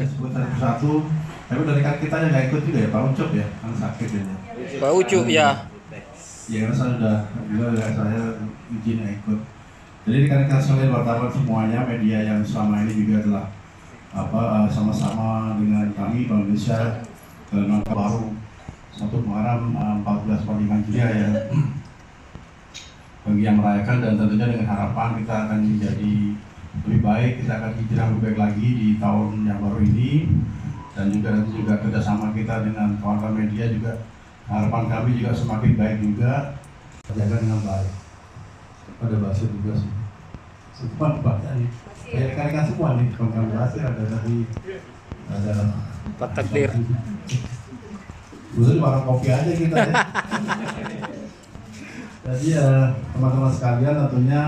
saya sebut satu-satu. Tapi dari kan kita yang nggak ikut juga ya, Pak Ucup ya, kan sakit ya. Pak Ucup ya. Ya karena saya izin nggak ikut. Jadi rekan-rekan sekalian wartawan semuanya, media yang selama ini juga telah sama-sama dengan kami Bank Indonesia dalam rangka baru 1 Muharram 1445 Hijriah ya, bagi yang merayakan, dan tentunya dengan harapan kita akan menjadi lebih baik, kita akan hijrah lebih baik lagi di tahun yang baru ini, dan juga kerjasama kita dengan kawan-kawan media juga harapan kami juga semakin baik juga, jaga dengan baik. Pada bahasa juga sih, semua bahasa nih, rekan-rekan semua nih, kawan-kawan bahasa ada tadi ada Pak Takdir. Udah makan kopi aja kita ya. Jadi teman-teman sekalian, tentunya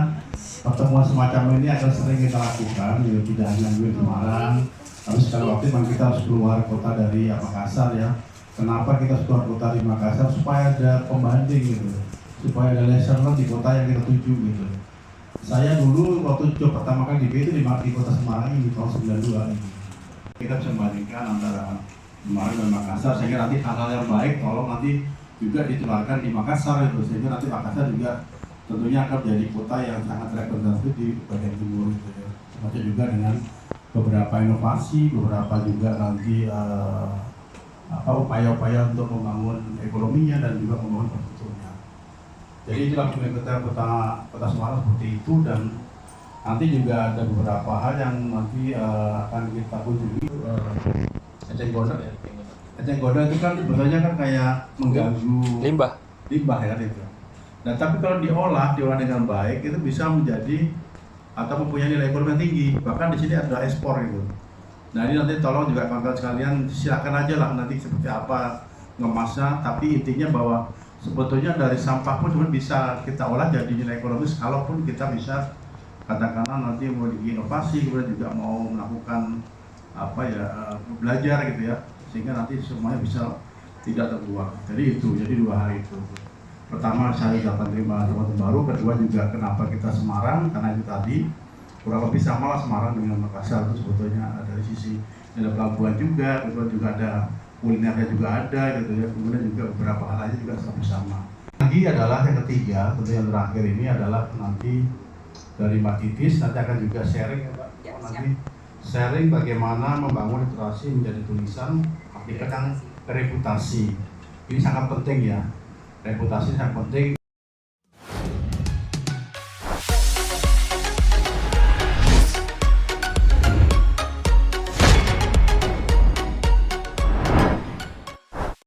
pertemuan semacam ini akan sering kita lakukan, ya, tidak hanya di Semarang, tapi sekali waktu memang kita harus keluar kota dari Makassar ya. Kenapa kita harus keluar kota di Makassar? Supaya ada pembanding gitu, supaya ada lesson learned di kota yang kita tuju gitu. Saya dulu waktu coba pertama kali di kota Semarang ini tahun 92 ini. Kita bisa membandingkan antara Semarang dan Makassar, sehingga nanti hal-hal yang baik tolong nanti juga ditularkan di Makassar itu, sehingga nanti Makassar juga tentunya akan menjadi kota yang sangat representatif di bagian timur itu ya. Termasuk juga dengan beberapa inovasi, beberapa juga nanti upaya-upaya untuk membangun ekonominya dan juga membangun infrastrukturnya. Jadi itulah kota Semarang seperti itu, dan nanti juga ada beberapa hal yang nanti akan kita kunjungi. Eceng gondok ya. Eceng gondok itu kan sebenarnya kan kayak mengganggu limbah ya itu. Nah tapi kalau diolah dengan baik itu bisa menjadi atau mempunyai nilai ekonomi yang tinggi. Bahkan di sini ada ekspor gitu. Nah ini nanti tolong juga kawan-kawan sekalian silakan aja lah nanti seperti apa ngemasnya. Tapi intinya bahwa sebetulnya dari sampah pun sebenarnya bisa kita olah jadi nilai ekonomis, kalaupun kita bisa katakanlah nanti mau inovasi, kemudian juga mau melakukan belajar gitu ya, sehingga nanti semuanya bisa tidak terbuang. Jadi dua hal itu. Pertama, saya dapat terima teman baru. Kedua juga kenapa kita Semarang, karena itu tadi kurang lebih sama lah Semarang dengan Makassar itu sebetulnya dari sisi ada pelabuhan juga, kemudian juga ada kulinernya juga ada gitu ya, kemudian juga beberapa hal lainnya juga sama. Lagi adalah yang ketiga, tentu yang terakhir ini adalah nanti dari Mbak Titis nanti akan juga sharing ya Mbak, nanti sharing bagaimana membangun literasi menjadi tulisan, artikel reputasi. Ini sangat penting ya, reputasi sangat penting.